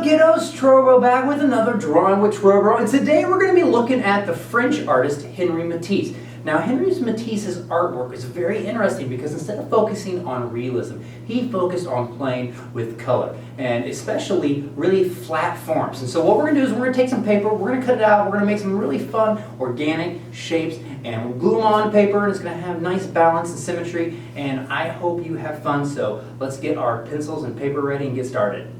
kiddos? Trowbro back with another Drawing with Trowbro, and today we're going to be looking at the French artist Henri Matisse. Now, Henri Matisse's artwork is very interesting because instead of focusing on realism, he focused on playing with color, and especially really flat forms. And so what we're going to do is we're going to take some paper, we're going to cut it out, we're going to make some really fun organic shapes, and we'll glue them on paper, and it's going to have nice balance and symmetry, and I hope you have fun. So let's get our pencils and paper ready and get started.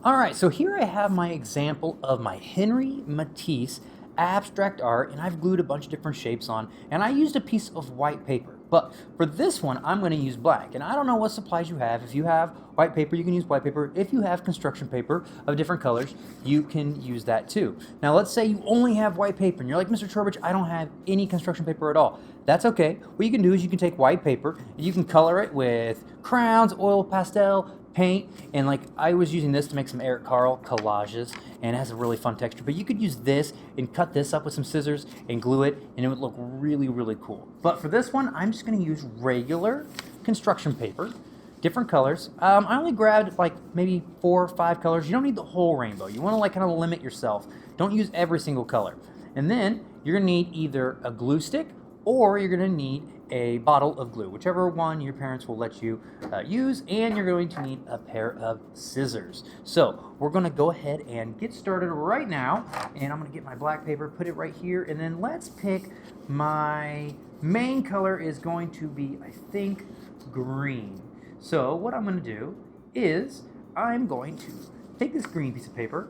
Alright, so here I have my example of my Henri Matisse abstract art, and I've glued a bunch of different shapes on, and I used a piece of white paper. But for this one, I'm going to use black, and I don't know what supplies you have. If you have white paper, you can use white paper. If you have construction paper of different colors, you can use that too. Now let's say you only have white paper, and you're like, Mr. Trowbro, I don't have any construction paper at all. That's okay. What you can do is you can take white paper, and you can color it with crowns, oil pastel, paint, and like I was using this to make some Eric Carle collages, and it has a really fun texture. But you could use this and cut this up with some scissors and glue it, and it would look really, really cool. But for this one, I'm just going to use regular construction paper, different colors. I only grabbed like maybe 4 or 5 colors. You don't need the whole rainbow. You want to like kind of limit yourself. Don't use every single color. And then you're going to need either a glue stick or you're going to need a bottle of glue, whichever one your parents will let you use, and you're going to need a pair of scissors. So we're going to go ahead and get started right now, and I'm going to get my black paper, put it right here, and then let's pick my main color is going to be, I think, green. So what I'm going to do is I'm going to take this green piece of paper,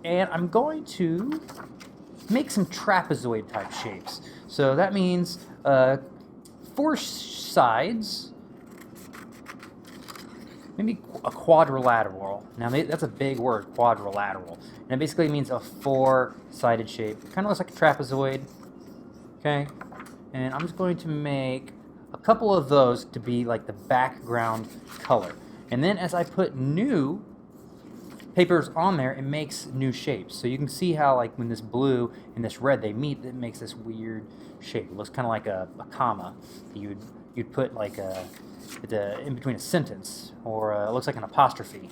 and I'm going to make some trapezoid type shapes. So that means 4 sides, maybe a quadrilateral. Now that's a big word, quadrilateral. And it basically means a 4-sided shape. Kind of looks like a trapezoid, okay? And I'm just going to make a couple of those to be like the background color. And then as I put new papers on there, it makes new shapes. So you can see how like when this blue and this red, they meet, it makes this weird shape. It looks kind of like a comma. You'd put like in between a sentence, or it looks like an apostrophe.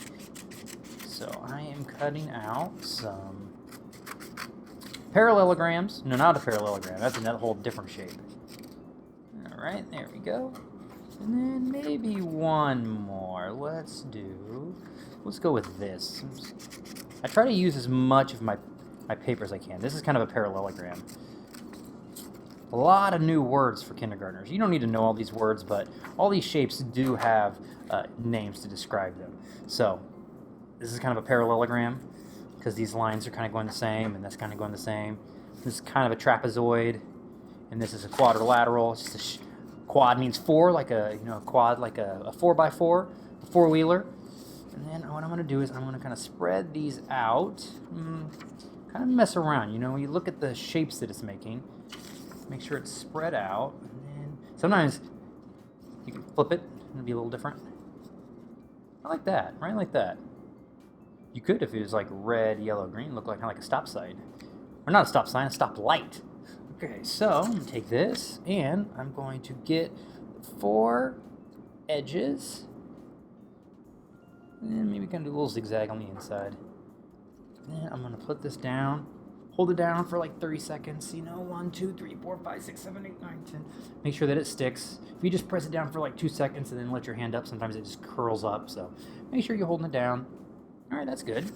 So I am cutting out some parallelograms. No, not a parallelogram. That's another whole different shape. All right, there we go. And then maybe one more. Let's go with this. I try to use as much of my paper as I can. This is kind of a parallelogram. A lot of new words for kindergartners. You don't need to know all these words, but all these shapes do have names to describe them. So this is kind of a parallelogram because these lines are kind of going the same, and that's kind of going the same. This is kind of a trapezoid, and this is a quadrilateral. It's just quad means 4, like a quad, like a 4x4, a 4-wheeler. And then what I'm going to do is I'm going to kind of spread these out, kind of mess around. You look at the shapes that it's making, make sure it's spread out. And then sometimes you can flip it and it'll be a little different. I like that, right? Like that. You could, if it was like red, yellow, green, look like kind of like a stop sign. Or not a stop sign, a stop light. Okay, so I'm going to take this and I'm going to get 4 edges. And maybe kind of do a little zigzag on the inside. Then I'm going to put this down, hold it down for like 30 seconds. 1, 2, 3, 4, 5, 6, 7, 8, 9, 10. Make sure that it sticks. If you just press it down for like 2 seconds and then let your hand up, sometimes it just curls up. So make sure you're holding it down. All right, that's good.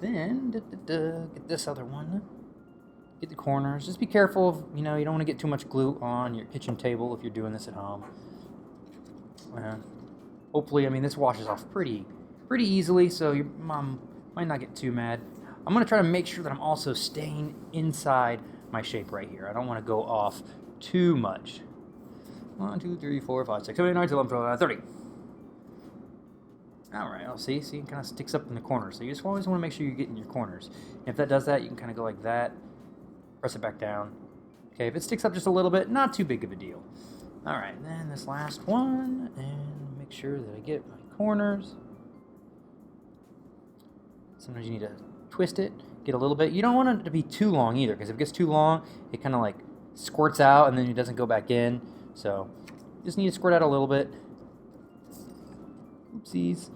Then get this other one. Get the corners. Just be careful of, you don't want to get too much glue on your kitchen table if you're doing this at home. Hopefully, this washes off pretty easily, so your mom might not get too mad. I'm going to try to make sure that I'm also staying inside my shape right here. I don't want to go off too much. 1, 2, 3, 4, 5, 6, 7, 8, 9, 10, 11, 12, 30. All right, I'll see. See, it kind of sticks up in the corners. So you just always want to make sure you're getting your corners. And if that does that, you can kind of go like that. Press it back down. Okay, if it sticks up just a little bit, not too big of a deal. All right, then this last one, and make sure that I get my corners. Sometimes you need to twist it, get a little bit. You don't want it to be too long either, because if it gets too long, it kind of like squirts out and then it doesn't go back in. So just need to squirt out a little bit. Oopsies.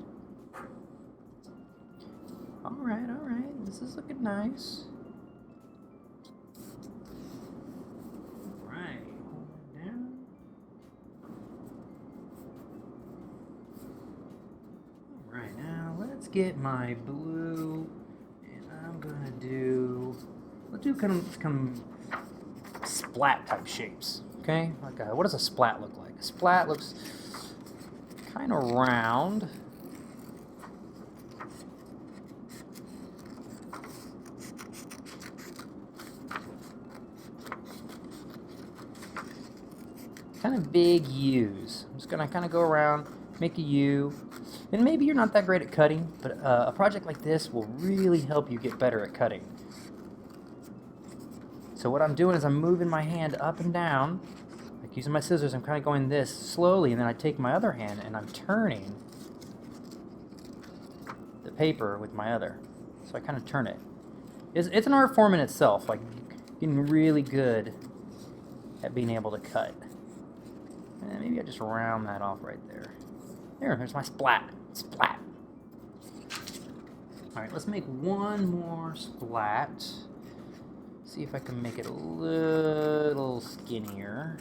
All right. This is looking nice. All right, hold it down. All right, now let's get my blue, and I'm gonna do. Let's do kind of splat type shapes. Okay, like what does a splat look like? A splat looks kind of round. Kind of big U's. I'm just gonna kind of go around, make a U. And maybe you're not that great at cutting, but a project like this will really help you get better at cutting. So what I'm doing is I'm moving my hand up and down, like using my scissors. I'm kind of going this slowly, and then I take my other hand and I'm turning the paper with my other. So I kind of turn it. It's an art form in itself, like getting really good at being able to cut. And maybe I just round that off right there. There's my splat. Splat. All right, let's make one more splat. See if I can make it a little skinnier.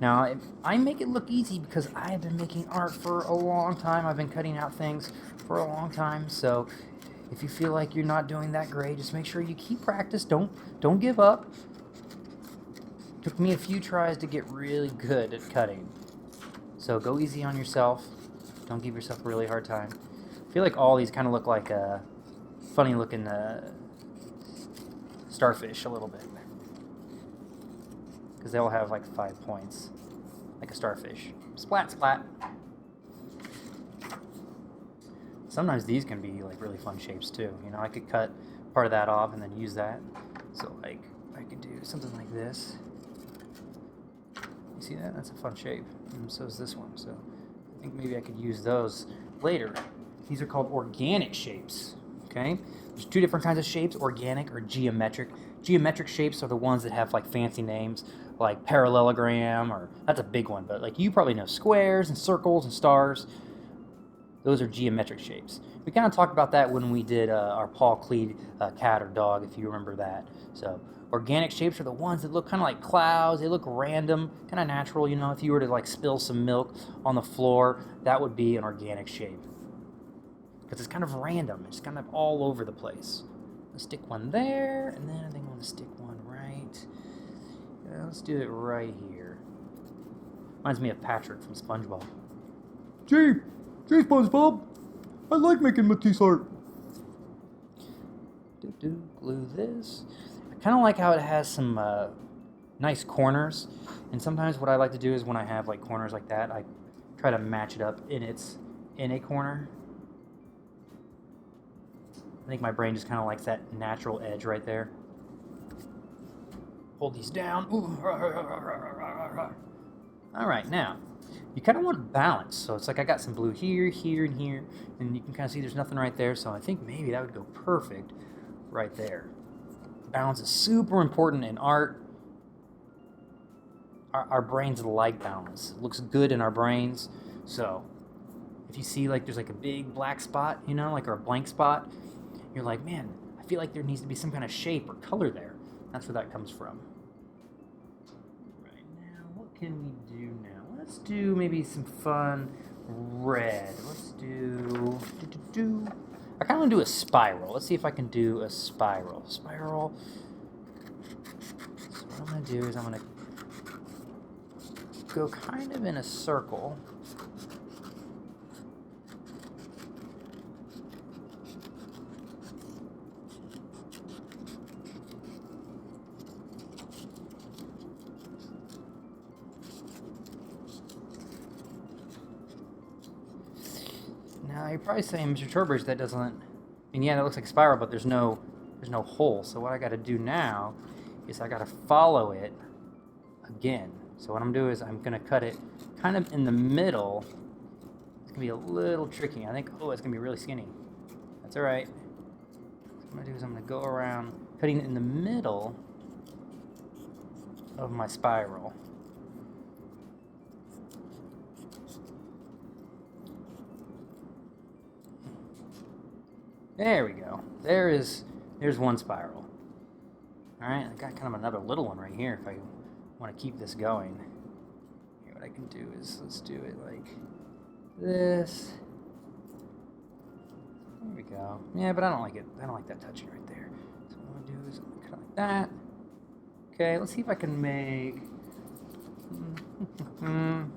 Now, I make it look easy because I've been making art for a long time. I've been cutting out things for a long time. So if you feel like you're not doing that great, just make sure you keep practice. Don't give up. Took me a few tries to get really good at cutting. So go easy on yourself. Don't give yourself a really hard time. I feel like all these kind of look like a funny looking starfish a little bit. Because they all have like 5 points. Like a starfish. Splat, splat. Sometimes these can be like really fun shapes too. You know, I could cut part of that off and then use that. So like, I could do something like this. See that? That's a fun shape. And so is this one. So I think maybe I could use those later. These are called organic shapes. Okay? There's two different kinds of shapes, organic or geometric. Geometric shapes are the ones that have like fancy names, like parallelogram, or that's a big one, but like you probably know squares and circles and stars. Those are geometric shapes. We kind of talked about that when we did our Paul Cleed cat or dog, if you remember that. So organic shapes are the ones that look kind of like clouds. They look random, kind of natural. You know, if you were to like spill some milk on the floor, that would be an organic shape. Because it's kind of random. It's kind of all over the place. Let's stick one there, and then I think I want to stick one right. Let's do it right here. Reminds me of Patrick from SpongeBob. Gee, SpongeBob, I like making Matisse art. Glue this. I kind of like how it has some nice corners, and sometimes what I like to do is when I have like corners like that, I try to match it up in a corner. I think my brain just kind of likes that natural edge right there. Hold these down. All right, now you kind of want balance, so it's like I got some blue here, here, and here, and you can kind of see there's nothing right there. So I think maybe that would go perfect right there. Balance is super important in art. Our brains like balance. It looks good in our brains. So if you see like there's like a big black spot, you know, like or a blank spot, you're like, man, I feel like there needs to be some kind of shape or color there. That's where that comes from. Right now, what can we do now? Let's do maybe some fun red. Let's do. I kind of want to do a spiral. Let's see if I can do a spiral. Spiral. So what I'm going to do is I'm going to go kind of in a circle. Now you're probably saying, Mr. Trowbro, that doesn't. I mean, yeah, that looks like a spiral, but there's no hole. So what I got to do now is I got to follow it again. So what I'm doing is I'm gonna cut it kind of in the middle. It's gonna be a little tricky. I think. Oh, it's gonna be really skinny. That's all right. What I'm gonna do is I'm gonna go around cutting it in the middle of my spiral. There we go. There's one spiral. All right, I got kind of another little one right here if I want to keep this going. Here, what I can do is, let's do it like this. There we go. Yeah, but I don't like it. I don't like that touching right there. So what I'm going to do is I'm going to cut like that. Okay, let's see if I can make... I'm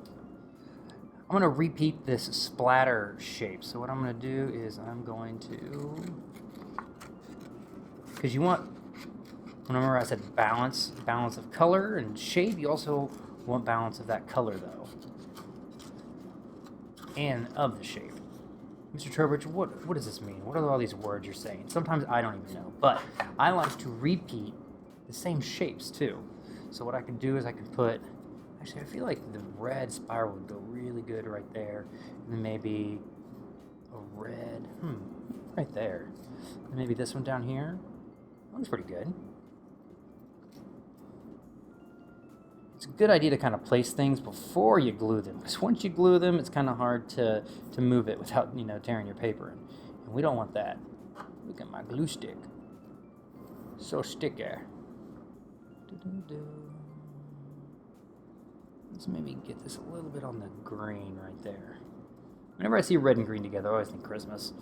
going to repeat this splatter shape. So what I'm going to do is I'm going to... Because you want... Remember I said balance of color and shape. You also want balance of that color, though. And of the shape. Mr. Trowbro, what does this mean? What are all these words you're saying? Sometimes I don't even know. But I like to repeat the same shapes, too. So what I can do is I can put... Actually, I feel like the red spiral would go really good right there. And then maybe a red... right there. And maybe this one down here. That one's pretty good. It's a good idea to kind of place things before you glue them, because once you glue them, it's kind of hard to move it without, tearing your paper. And we don't want that. Look at my glue stick. So sticky. Let's maybe get this a little bit on the green right there. Whenever I see red and green together, I always think Christmas.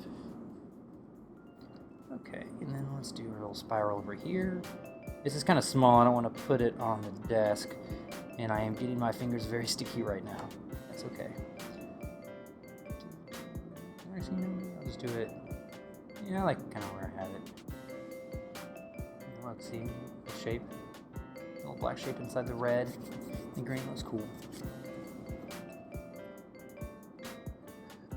Okay, and then let's do a little spiral over here. This is kind of small. I don't want to put it on the desk, and I am getting my fingers very sticky right now. That's okay. I'll just do it. Yeah, I like kind of where I have it. Let's see the shape. A little black shape inside the red. The green looks cool.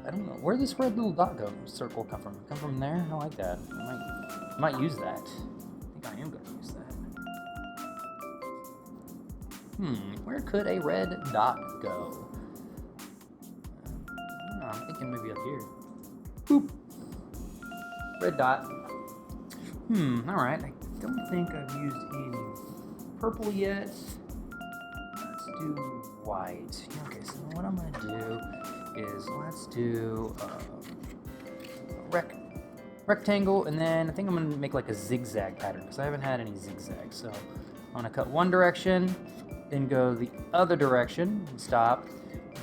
I don't know where this red little dot circle come from. Come from there? I like that. I might use that. I think I am going to use that. Where could a red dot go? I'm thinking maybe up here. Boop. Red dot. Alright. I don't think I've used any purple yet. Let's do white. Okay, so what I'm going to do is let's do a rectangle, and then I think I'm going to make like a zigzag pattern because I haven't had any zigzags. So I'm going to cut one direction, then go the other direction and stop.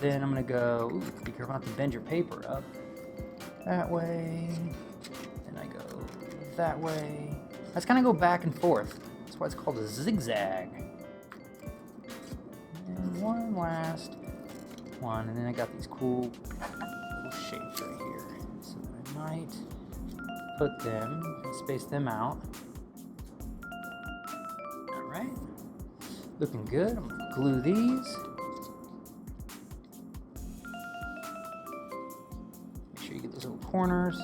Then I'm going to go, be careful not to bend your paper up. That way. Then I go that way. I just kind of go back and forth. That's why it's called a zigzag. And one last one, and then I got these cool little shapes right here. So I might put them and space them out. All right, looking good. I'm gonna glue these. Make sure you get those little corners.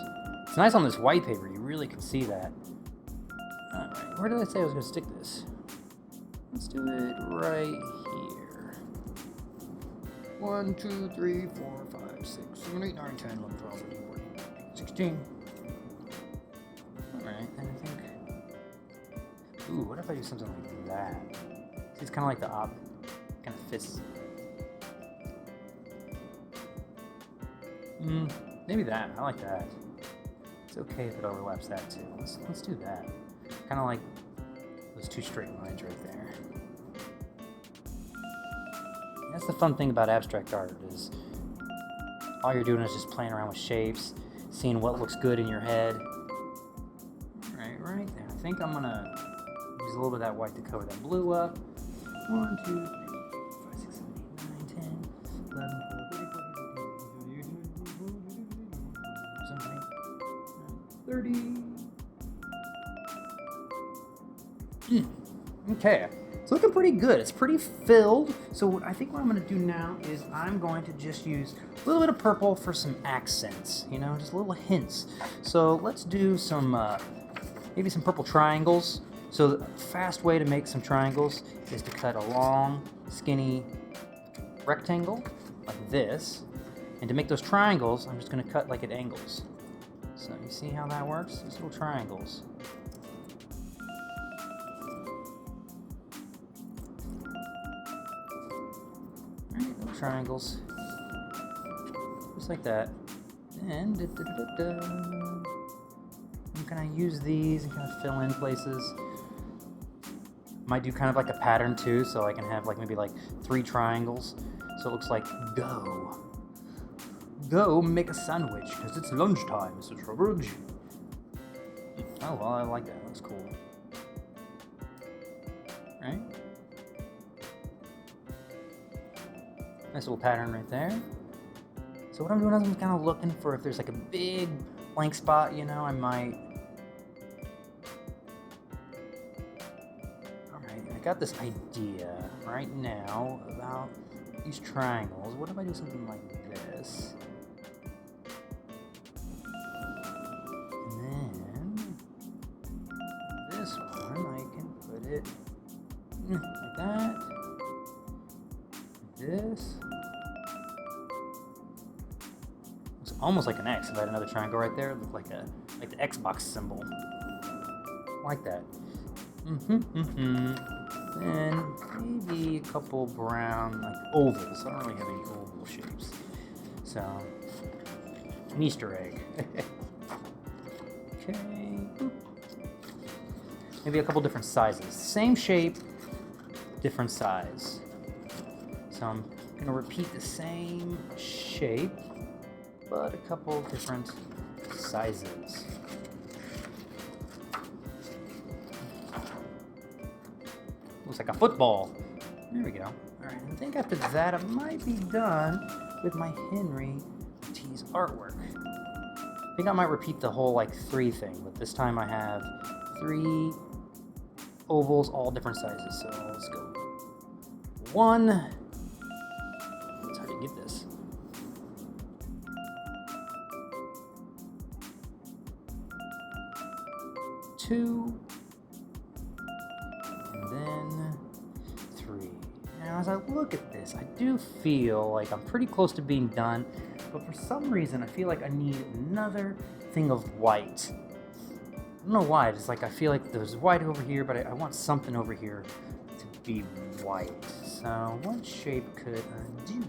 It's nice on this white paper. You really can see that. All right, where did I say I was gonna stick this? Let's do it right here. 1, 2, 3, 4, 5, 6, 7, 8, 9, 10, 11, 12, 13, 14, 15, 16. Alright, then I think... Ooh, what if I do something like that? See, it's kind of like the kind of fists. Maybe that. I like that. It's okay if it overlaps that too. Let's do that. Kind of like those two straight lines right there. That's the fun thing about abstract art, is all you're doing is just playing around with shapes, seeing what looks good in your head. Right there. I think I'm gonna use a little bit of that white to cover that blue up. 1, 2, 3, 4, 5, 6, 7, 8, 9, 10, 11, 12, 13, 30. Okay. It's looking pretty good. It's pretty filled. So I think what I'm going to do now is I'm going to just use a little bit of purple for some accents, just little hints. So let's do some, maybe some purple triangles. So the fast way to make some triangles is to cut a long, skinny rectangle like this. And to make those triangles, I'm just going to cut like at angles. So you see how that works? These little triangles. Triangles, just like that, and gonna use these and kind of fill in places. Might do kind of like a pattern too, so I can have like maybe like 3 triangles. So it looks like go. Go make a sandwich, because it's lunchtime, Mr. Trowbro. Oh, well, I like that. Looks cool. Right? Nice little pattern right there. So what I'm doing is I'm kind of looking for if there's like a big blank spot, you know, I might... Alright, I got this idea right now about these triangles. What if I do something like this? And then this one, I can put it like that. This. Looks almost like an X. If I had another triangle right there, it looked like the Xbox symbol. Like that. Then maybe a couple brown, like ovals. I don't really have any oval shapes. So, an Easter egg. Okay. Boop. Maybe a couple different sizes. Same shape, different size. So I'm going to repeat the same shape, but a couple different sizes. Looks like a football. There we go. All right, I think after that I might be done with my Henri Matisse artwork. I think I might repeat the whole like 3 thing, but this time I have 3 ovals, all different sizes. So let's go. 1. It's hard to get this. 2. And then 3. Now, as I look at this, I do feel like I'm pretty close to being done, but for some reason, I feel like I need another thing of white. I don't know why, it's like I feel like there's white over here, but I want something over here to be white. So, what shape could I do?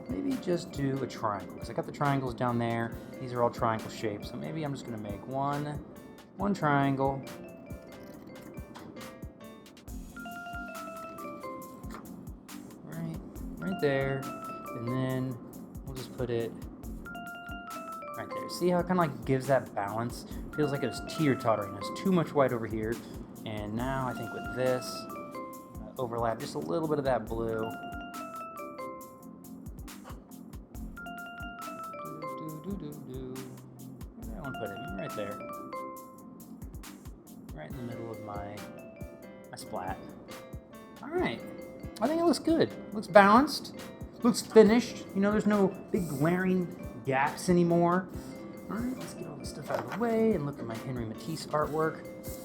Maybe just do a triangle, because I got the triangles down there. These are all triangle shapes, so maybe I'm just going to make one triangle. Right there, and then we'll just put it right there. See how it kind of like gives that balance? Feels like it was teeter-tottering. There's too much white over here, and now I think with this, overlap just a little bit of that blue. Where do I want to put it? Right there. Right in the middle of my splat. All right. I think it looks good. Looks balanced. Looks finished. You know, there's no big glaring gaps anymore. All right, let's get all this stuff out of the way and look at my Henri Matisse artwork.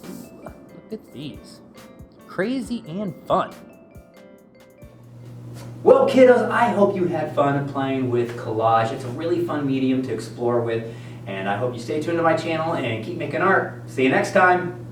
Ooh, look at these. Crazy and fun. Well, kiddos, I hope you had fun playing with collage. It's a really fun medium to explore with, and I hope you stay tuned to my channel and keep making art. See you next time.